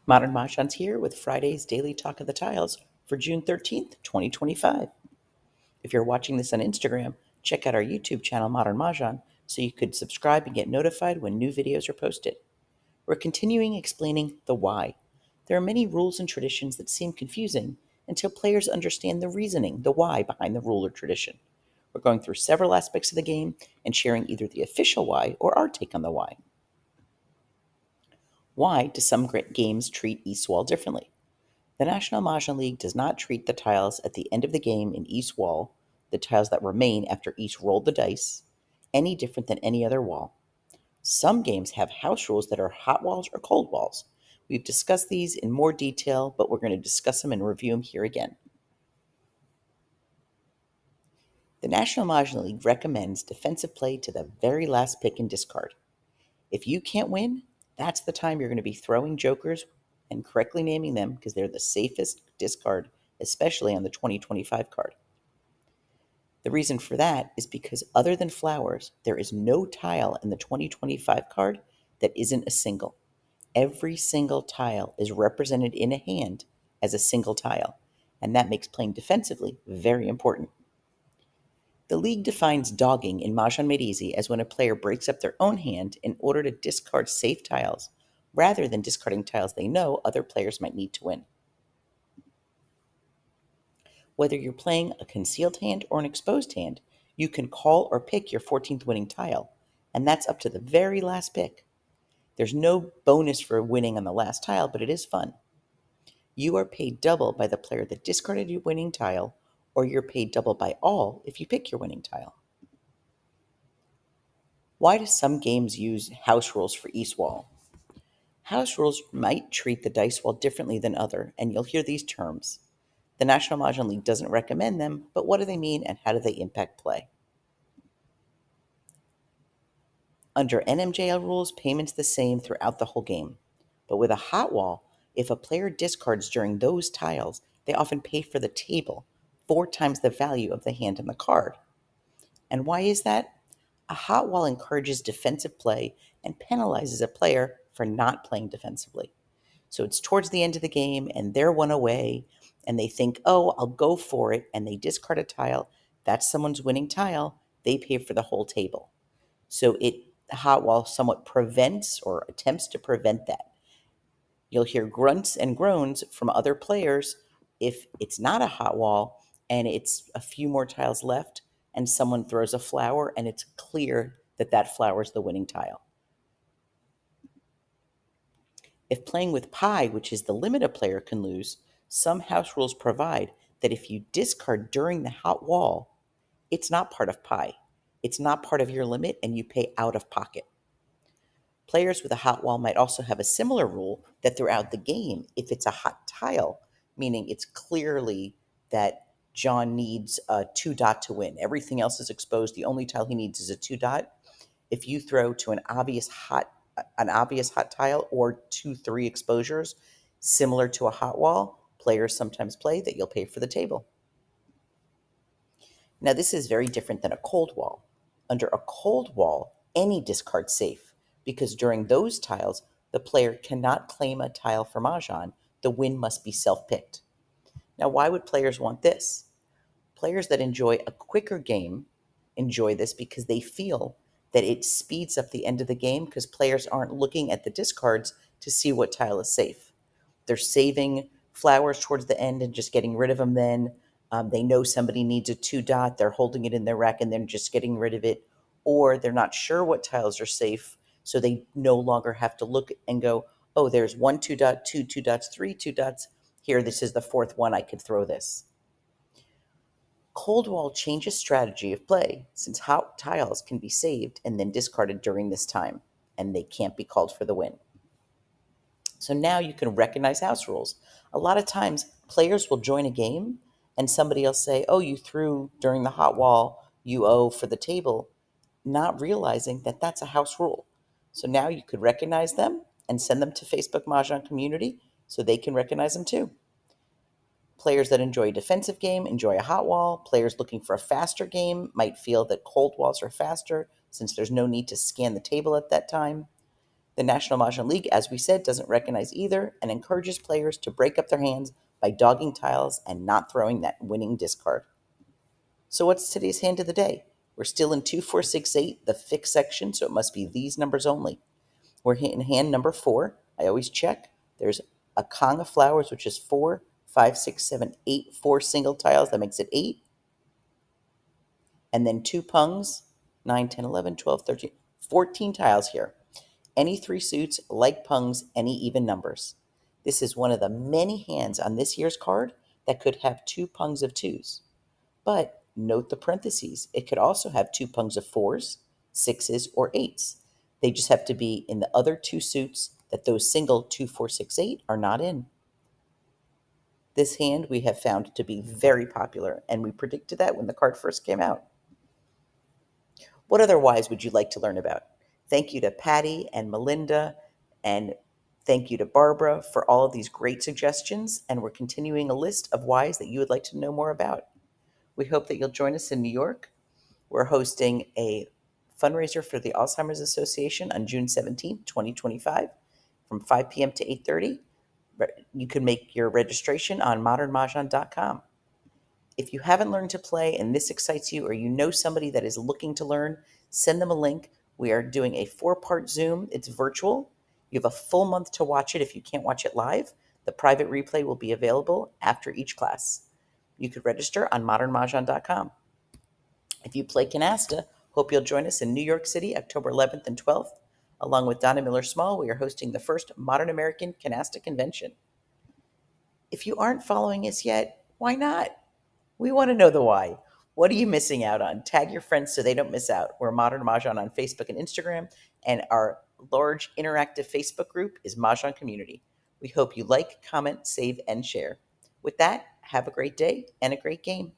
Modern Mahjong's here with Friday's Daily Talk of the Tiles for June 13th, 2025. If you're watching this on Instagram, check out our YouTube channel, Modern Mahjong, so you could subscribe and get notified when new videos are posted. We're continuing explaining the why. There are many rules and traditions that seem confusing until players understand the reasoning, the why behind the rule or tradition. We're going through several aspects of the game and sharing either the official why or our take on the why. Why do some games treat East Wall differently? The National Mahjong League does not treat the tiles at the end of the game in East Wall, the tiles that remain after East rolled the dice, any different than any other wall. Some games have house rules that are hot walls or cold walls. We've discussed these in more detail, but we're going to discuss them and review them here again. The National Mahjong League recommends defensive play to the very last pick and discard. If you can't win, that's the time you're going to be throwing jokers and correctly naming them because they're the safest discard, especially on the 2025 card. The reason for that is because other than flowers, there is no tile in the 2025 card that isn't a single. Every single tile is represented in a hand as a single tile, and that makes playing defensively very important. The league defines dogging in Mahjong Made Easy as when a player breaks up their own hand in order to discard safe tiles, rather than discarding tiles they know other players might need to win. Whether you're playing a concealed hand or an exposed hand, you can call or pick your 14th winning tile, and that's up to the very last pick. There's no bonus for winning on the last tile, but it is fun. You are paid double by the player that discarded your winning tile, or you're paid double by all if you pick your winning tile. Why do some games use house rules for East Wall? House rules might treat the dice wall differently than other, and you'll hear these terms. The National Mahjong League doesn't recommend them, but what do they mean and how do they impact play? Under NMJL rules, payment's the same throughout the whole game. But with a hot wall, if a player discards during those tiles, they often pay for the table, 4 times the value of the hand on the card. And why is that? A hot wall encourages defensive play and penalizes a player for not playing defensively. So it's towards the end of the game and they're one away and they think, oh, I'll go for it, and they discard a tile. That's someone's winning tile. They pay for the whole table. So hot wall somewhat prevents or attempts to prevent that. You'll hear grunts and groans from other players if it's not a hot wall and it's a few more tiles left and someone throws a flower and it's clear that that flower is the winning tile. If playing with pie, which is the limit a player can lose, some house rules provide that if you discard during the hot wall, it's not part of pie. It's not part of your limit and you pay out of pocket. Players with a hot wall might also have a similar rule that throughout the game, if it's a hot tile, meaning it's clearly that John needs a 2 dot to win, everything else is exposed, the only tile he needs is a 2 dot. If you throw to an obvious hot tile or 2-3 exposures similar to a hot wall, players sometimes play that you'll pay for the table. Now, this is very different than a cold wall. Under a cold wall, any discard's safe, because during those tiles, the player cannot claim a tile for Mahjong. The win must be self-picked. Now, why would players want this? Players that enjoy a quicker game enjoy this because they feel that it speeds up the end of the game because players aren't looking at the discards to see what tile is safe. They're saving flowers towards the end and just getting rid of them then. They know somebody needs a 2 dot. They're holding it in their rack and then just getting rid of it. Or they're not sure what tiles are safe, so they no longer have to look and go, oh, there's 1 2 dot, 2 2 dots, 3 2 dots. Here, this is the fourth one. I could throw this. Cold wall changes strategy of play since hot tiles can be saved and then discarded during this time, and they can't be called for the win. So now you can recognize house rules. A lot of times, players will join a game and somebody will say, oh, you threw during the hot wall, you owe for the table, not realizing that that's a house rule. So now you could recognize them and send them to Facebook Mahjong community so they can recognize them too. Players that enjoy a defensive game enjoy a hot wall. Players looking for a faster game might feel that cold walls are faster since there's no need to scan the table at that time. The National Mahjong League, as we said, doesn't recognize either and encourages players to break up their hands by dogging tiles and not throwing that winning discard. So what's today's hand of the day? We're still in 2468, the fixed section, so it must be these numbers only. We're in hand number 4. I always check. There's a Kong of flowers, which is 4, 5, 6, 7, 8, 4 single tiles. That makes it 8. And then 2 pungs, 9, 10, 11, 12, 13, 14 tiles here. Any 3 suits, like pungs, any even numbers. This is one of the many hands on this year's card that could have 2 pungs of 2s. But note the parentheses. It could also have 2 pungs of 4s, 6s, or 8s. They just have to be in the other 2 suits that those single 2, 4, 6, 8 are not in. This hand we have found to be very popular, and we predicted that when the card first came out. What other whys would you like to learn about? Thank you to Patty and Melinda, and thank you to Barbara for all of these great suggestions, and we're continuing a list of whys that you would like to know more about. We hope that you'll join us in New York. We're hosting a fundraiser for the Alzheimer's Association on June 17th, 2025, from 5 p.m. to 8:30. You can make your registration on modernmahjong.com. If you haven't learned to play and this excites you, or you know somebody that is looking to learn, send them a link. We are doing a 4-part Zoom. It's virtual. You have a full month to watch it if you can't watch it live. The private replay will be available after each class. You could register on modernmahjong.com. If you play Canasta, hope you'll join us in New York City, October 11th and 12th. Along with Donna Miller Small, we are hosting the first Modern American Canasta Convention. If you aren't following us yet, why not? We want to know the why. What are you missing out on? Tag your friends so they don't miss out. We're Modern Mahjong on Facebook and Instagram, and our large interactive Facebook group is Mahjong Community. We hope you like, comment, save, and share. With that, have a great day and a great game.